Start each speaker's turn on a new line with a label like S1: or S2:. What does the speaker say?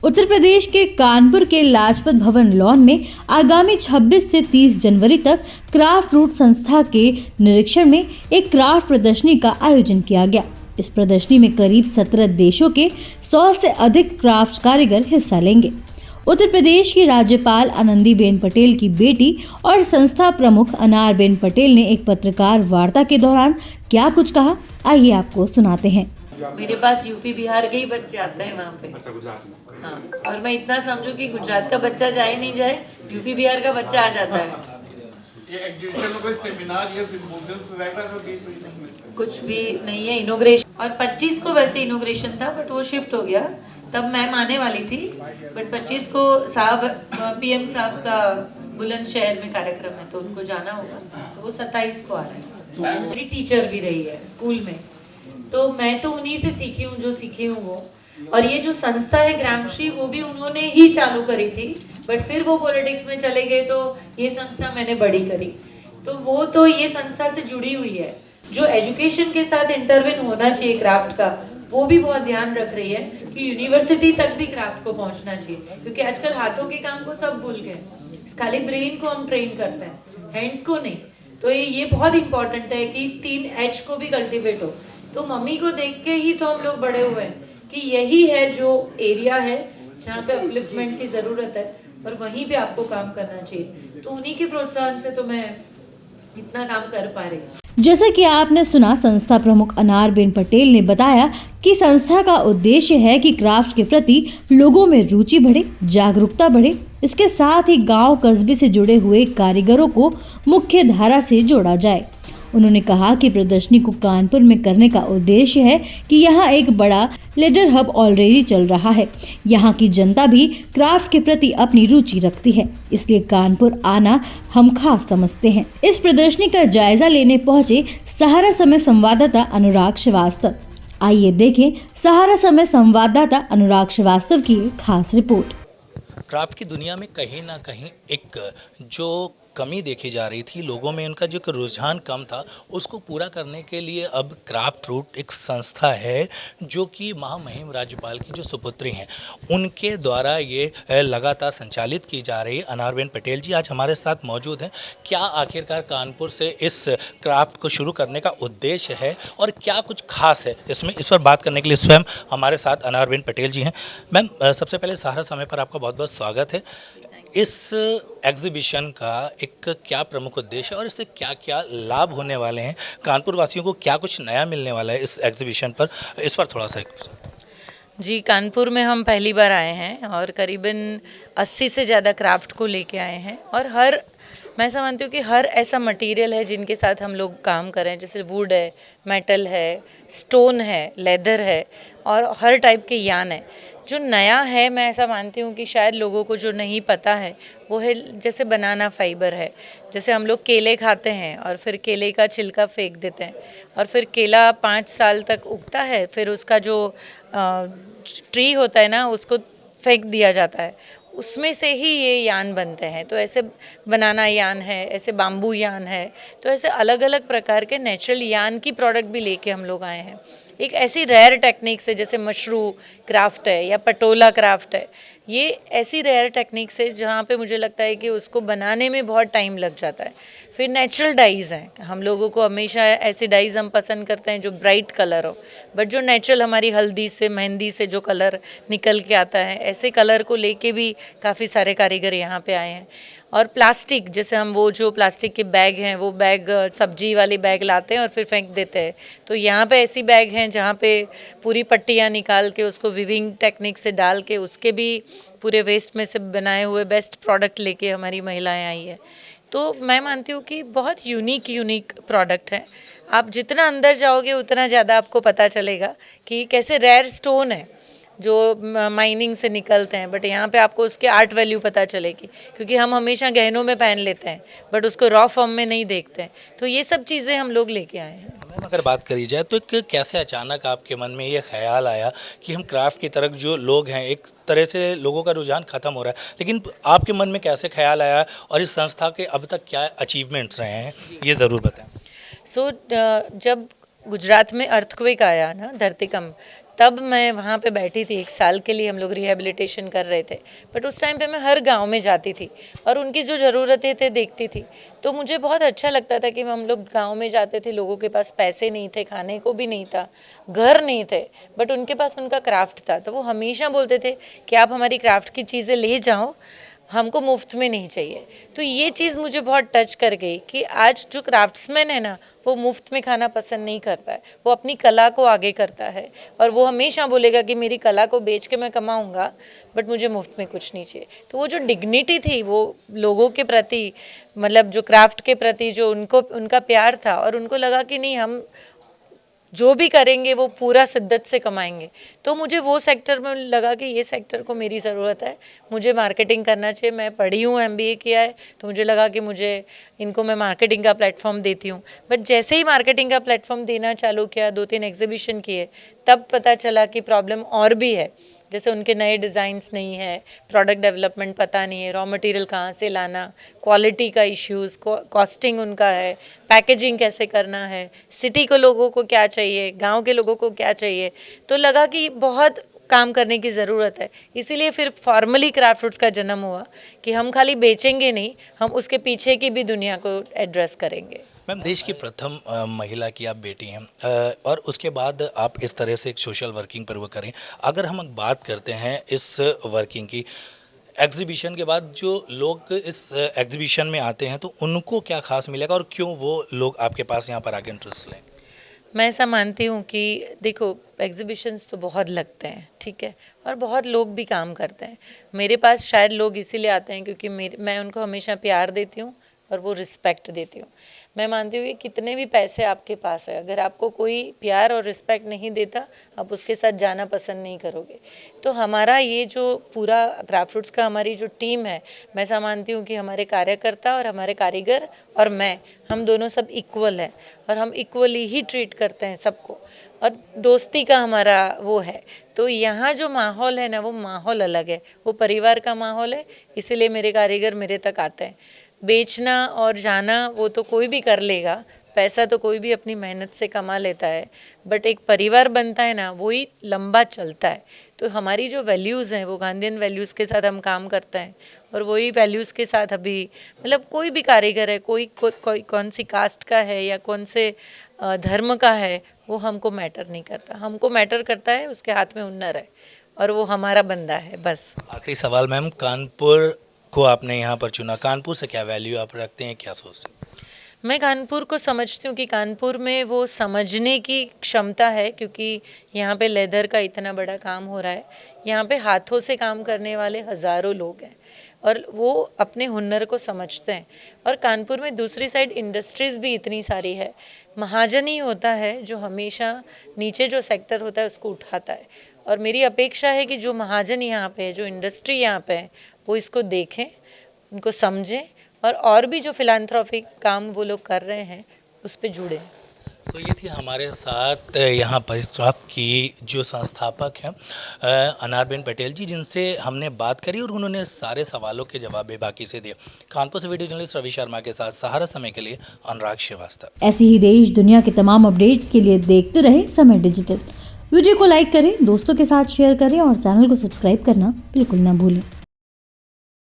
S1: उत्तर प्रदेश के कानपुर के लाजपत भवन लॉन में आगामी 26 से 30 जनवरी तक क्राफ्ट रूट संस्था के निरीक्षण में एक क्राफ्ट प्रदर्शनी का आयोजन किया गया। इस प्रदर्शनी में करीब 17 देशों के 100 से अधिक क्राफ्ट कारीगर हिस्सा लेंगे। उत्तर प्रदेश की राज्यपाल आनंदीबेन पटेल की बेटी और संस्था प्रमुख अनारबेन पटेल ने एक पत्रकार वार्ता के दौरान क्या कुछ कहा, आइए आपको सुनाते हैं।
S2: मेरे पास यूपी बिहार के ही बच्चे आते हैं वहाँ पे।
S3: अच्छा, गुजरात में।
S2: हाँ, और मैं इतना समझू कि गुजरात का बच्चा जाए नहीं जाए, यूपी बिहार का बच्चा आ जाता है।
S3: ये एग्जीबिशन में कोई सेमिनार या सिम्पोजियम रहेगा तो
S2: कुछ भी नहीं है, इनोग्रेशन। और 25 को वैसे इनोग्रेशन था, बट वो शिफ्ट हो गया। तब मैम आने वाली थी, बट 25 को साहब पीएम साहब का बुलंदशहर में कार्यक्रम है, तो उनको जाना होगा, तो वो 27 को आ रहे हैं। मेरी टीचर भी रही है स्कूल में, तो मैं तो उन्हीं से सीखी हूँ जो सीखी हूँ वो। और ये जो संस्था है ग्रामश्री, वो भी उन्होंने ही चालू करी थी, बट फिर वो पॉलिटिक्स में चले गए, तो ये संस्था मैंने बड़ी करी। तो वो तो ये संस्था से जुड़ी हुई है। जो एजुकेशन के साथ इंटरवेन होना चाहिए क्राफ्ट का, वो भी बहुत ध्यान रख रही है कि यूनिवर्सिटी तक भी क्राफ्ट को पहुंचना चाहिए, क्योंकि आजकल हाथों के काम को सब भूल गए, खाली ब्रेन को हम ट्रेन करते हैं, हैंड्स को नहीं। तो ये बहुत इंपॉर्टेंट है कि 3H को भी कल्टिवेट हो। तो मम्मी को देख के ही तो हम लोग बड़े हुए हैं कि यही है जो एरिया है जहाँ पे अपलिफ्टमेंट की जरूरत है, और वहीं पे आपको काम करना चाहिए। तो उन्हीं के प्रोत्साहन से तो मैं इतना काम कर पा रही हूँ।
S1: जैसा कि आपने सुना, संस्था प्रमुख अनारबेन पटेल ने बताया कि संस्था का उद्देश्य है कि क्राफ्ट के प्रति लोगों में रुचि बढ़े, जागरूकता बढ़े। इसके साथ ही गांव कस्बे से जुड़े हुए कारीगरों को मुख्य धारा से जोड़ा जाए। उन्होंने कहा कि प्रदर्शनी को कानपुर में करने का उद्देश्य है कि यहाँ एक बड़ा लेडर हब ऑलरेडी चल रहा है। यहाँ की जनता भी क्राफ्ट के प्रति अपनी रुचि रखती है, इसलिए कानपुर आना हम खास समझते हैं। इस प्रदर्शनी का जायजा लेने पहुंचे सहारा समय संवाददाता अनुराग श्रीवास्तव। आइए देखें सहारा समय संवाददाता अनुराग श्रीवास्तव की खास रिपोर्ट।
S4: क्राफ्ट की दुनिया में कहीं ना कहीं एक जो कमी देखी जा रही थी, लोगों में उनका जो रुझान कम था, उसको पूरा करने के लिए अब क्राफ्ट रूट एक संस्था है जो कि महामहिम राज्यपाल की जो सुपुत्री हैं उनके द्वारा ये लगातार संचालित की जा रही है। अनारबेन पटेल जी आज हमारे साथ मौजूद हैं। क्या आखिरकार कानपुर से इस क्राफ्ट को शुरू करने का उद्देश्य है और क्या कुछ खास है इसमें, इस पर बात करने के लिए स्वयं हमारे साथ अनारबेन पटेल जी हैं। मैम, सबसे पहले सहारा समय पर आपका बहुत बहुत स्वागत है। इस एग्जीबिशन का एक क्या प्रमुख उद्देश्य है और इससे क्या क्या लाभ होने वाले हैं, कानपुर वासियों को क्या कुछ नया मिलने वाला है इस एग्जीबिशन पर, इस पर थोड़ा सा
S2: जी। कानपुर में हम पहली बार आए हैं और करीबन 80 से ज़्यादा क्राफ्ट को लेके आए हैं। और मैं समझती हूँ कि हर ऐसा मटेरियल है जिनके साथ हम लोग काम करें, जैसे वुड है, मेटल है, स्टोन है, लेदर है, और हर टाइप के यान है। जो नया है, मैं ऐसा मानती हूँ कि शायद लोगों को जो नहीं पता है वो है जैसे बनाना फाइबर है। जैसे हम लोग केले खाते हैं और फिर केले का छिलका फेंक देते हैं, और फिर केला 5 साल तक उगता है, फिर उसका जो ट्री होता है ना, उसको फेंक दिया जाता है, उसमें से ही ये यान बनते हैं। तो ऐसे बनाना यान है, ऐसे बाम्बू यान है, तो ऐसे अलग अलग प्रकार के नेचुरल यान की प्रोडक्ट भी लेके हम लोग आए हैं। एक ऐसी रेयर टेक्निक से, जैसे मशरू क्राफ्ट है या पटोला क्राफ्ट है, ये ऐसी रेयर टेक्निक से जहाँ पे मुझे लगता है कि उसको बनाने में बहुत टाइम लग जाता है। फिर नेचुरल डाइज़ हैं, हम लोगों को हमेशा ऐसे डाइज़ हम पसंद करते हैं जो ब्राइट कलर हो, बट जो नेचुरल हमारी हल्दी से, मेहंदी से जो कलर निकल के आता है, ऐसे कलर को लेके भी काफ़ी सारे कारीगर यहाँ पे आए हैं। और प्लास्टिक, जैसे हम वो जो प्लास्टिक के बैग हैं, वो बैग सब्जी वाले बैग लाते हैं और फिर फेंक देते हैं, तो यहाँ पे ऐसी बैग हैं जहाँ पे पूरी पट्टियाँ निकाल के उसको विविंग टेक्निक से डाल के उसके भी पूरे वेस्ट में से बनाए हुए बेस्ट प्रोडक्ट लेके हमारी महिलाएं आई है। तो मैं मानती हूँ कि बहुत यूनिक प्रोडक्ट है। आप जितना अंदर जाओगे उतना ज़्यादा आपको पता चलेगा कि कैसे रेयर स्टोन है जो माइनिंग से निकलते हैं, बट यहाँ पे आपको उसके आर्ट वैल्यू पता चलेगी, क्योंकि हम हमेशा गहनों में पहन लेते हैं बट उसको रॉ फॉर्म में नहीं देखते हैं। तो ये सब चीज़ें हम लोग लेके आए हैं।
S4: अगर बात करी जाए तो एक कैसे अचानक आपके मन में ये ख्याल आया कि हम क्राफ्ट की तरफ, जो लोग हैं, एक तरह से लोगों का रुझान ख़त्म हो रहा है, लेकिन आपके मन में कैसे ख्याल आया और इस संस्था के अब तक क्या अचीवमेंट्स रहे हैं, ये ज़रूर बताएं।
S2: जब गुजरात में अर्थक्वेक आया ना, धरतीकंप, तब मैं वहाँ पे बैठी थी, 1 साल के लिए हम लोग रिहेबिलिटेशन कर रहे थे। बट उस टाइम पे मैं हर गांव में जाती थी और उनकी जो ज़रूरतें थे देखती थी। तो मुझे बहुत अच्छा लगता था कि हम लोग गांव में जाते थे, लोगों के पास पैसे नहीं थे, खाने को भी नहीं था, घर नहीं थे, बट उनके पास उनका क्राफ्ट था। तो वो हमेशा बोलते थे कि आप हमारी क्राफ्ट की चीज़ें ले जाओ, हमको मुफ्त में नहीं चाहिए। तो ये चीज़ मुझे बहुत टच कर गई कि आज जो क्राफ्ट्समैन है ना, वो मुफ्त में खाना पसंद नहीं करता है, वो अपनी कला को आगे करता है और वो हमेशा बोलेगा कि मेरी कला को बेच के मैं कमाऊंगा, बट मुझे मुफ्त में कुछ नहीं चाहिए। तो वो जो डिग्निटी थी, वो लोगों के प्रति, मतलब जो क्राफ्ट के प्रति जो उनका प्यार था, और उनको लगा कि नहीं, हम जो भी करेंगे वो पूरा शिद्दत से कमाएंगे। तो मुझे वो सेक्टर में लगा कि ये सेक्टर को मेरी ज़रूरत है, मुझे मार्केटिंग करना चाहिए। मैं पढ़ी हूँ, MBA किया है, तो मुझे लगा कि मुझे इनको मैं मार्केटिंग का प्लेटफॉर्म देती हूँ। बट जैसे ही मार्केटिंग का प्लेटफॉर्म देना चालू किया, 2-3 एग्जीबिशन किए, तब पता चला कि प्रॉब्लम और भी है। जैसे उनके नए डिज़ाइंस नहीं है, प्रोडक्ट डेवलपमेंट पता नहीं है, रॉ मटेरियल कहाँ से लाना, क्वालिटी का इश्यूज़, कॉस्टिंग उनका है, पैकेजिंग कैसे करना है, सिटी को लोगों को क्या चाहिए, गांव के लोगों को क्या चाहिए। तो लगा कि बहुत काम करने की ज़रूरत है। इसीलिए फिर फॉर्मली क्राफ्ट रूट्स का जन्म हुआ कि हम खाली बेचेंगे नहीं, हम उसके पीछे की भी दुनिया को एड्रेस करेंगे।
S4: मैम, देश की प्रथम महिला की आप बेटी हैं, और उसके बाद आप इस तरह से एक सोशल वर्किंग पर वो करें। अगर हम बात करते हैं इस वर्किंग की, एग्जीबिशन के बाद जो लोग इस एग्जीबिशन में आते हैं तो उनको क्या खास मिलेगा और क्यों वो लोग आपके पास यहाँ पर आके इंटरेस्ट लें?
S2: मैं ऐसा मानती हूँ कि देखो, एग्जीबिशंस तो बहुत लगते हैं, ठीक है, और बहुत लोग भी काम करते हैं। मेरे पास शायद लोग इसीलिए आते हैं क्योंकि मैं उनको हमेशा प्यार देती हूँ और वो रिस्पेक्ट देती हूँ। मैं मानती हूँ कि कितने भी पैसे आपके पास है, अगर आपको कोई प्यार और रिस्पेक्ट नहीं देता, आप उसके साथ जाना पसंद नहीं करोगे। तो हमारा ये जो पूरा क्राफ्ट रूट्स का हमारी जो टीम है, मैं ऐसा मानती हूँ कि हमारे कार्यकर्ता और हमारे कारीगर और हम दोनों सब इक्वल हैं और हम इक्वली ही ट्रीट करते हैं सबको, और दोस्ती का हमारा वो है। तो यहाँ जो माहौल है ना, वो माहौल अलग है, वो परिवार का माहौल है। इसीलिए मेरे कारीगर मेरे तक आते हैं। बेचना और जाना वो तो कोई भी कर लेगा, पैसा तो कोई भी अपनी मेहनत से कमा लेता है, बट एक परिवार बनता है ना, वही लंबा चलता है। तो हमारी जो वैल्यूज़ हैं, वो गांधीयन वैल्यूज़ के साथ हम काम करते हैं और वही वैल्यूज़ के साथ अभी, मतलब कोई भी कारीगर है, कोई कौन सी कास्ट का है या कौन से धर्म का है, वो हमको मैटर नहीं करता। हमको मैटर करता है उसके हाथ में हुनर है और वो हमारा बंदा है, बस।
S4: आखिरी सवाल मैम, कानपुर को आपने यहाँ पर चुना, कानपुर से क्या वैल्यू आप रखते हैं, क्या सोचते हैं?
S2: मैं कानपुर को समझती हूँ कि कानपुर में वो समझने की क्षमता है, क्योंकि यहाँ पे लेदर का इतना बड़ा काम हो रहा है, यहाँ पे हाथों से काम करने वाले हज़ारों लोग हैं और वो अपने हुनर को समझते हैं। और कानपुर में दूसरी साइड इंडस्ट्रीज़ भी इतनी सारी है। महाजन ही होता है जो हमेशा नीचे जो सेक्टर होता है उसको उठाता है, और मेरी अपेक्षा है कि जो महाजन यहाँ पे है, जो इंडस्ट्री यहाँ पे है, वो इसको देखें, उनको समझें और भी जो फिलान्थ्रोपिक काम वो लोग कर रहे हैं उस पे जुड़े।
S4: तो ये थी हमारे साथ यहाँ पर क्राफ्ट की जो संस्थापक हैं अनारबेन पटेल जी, जिनसे हमने बात करी और उन्होंने सारे सवालों के जवाब बेबाकी से दिए। कानपुर से वीडियो जर्नलिस्ट रवि शर्मा के साथ सहारा समय के लिए अनुराग श्रीवास्तव।
S1: ऐसी ही देश दुनिया के तमाम अपडेट्स के लिए देखते रहे समय डिजिटल। वीडियो को लाइक करें, दोस्तों के साथ शेयर करें और चैनल को सब्सक्राइब करना बिल्कुल ना भूलें।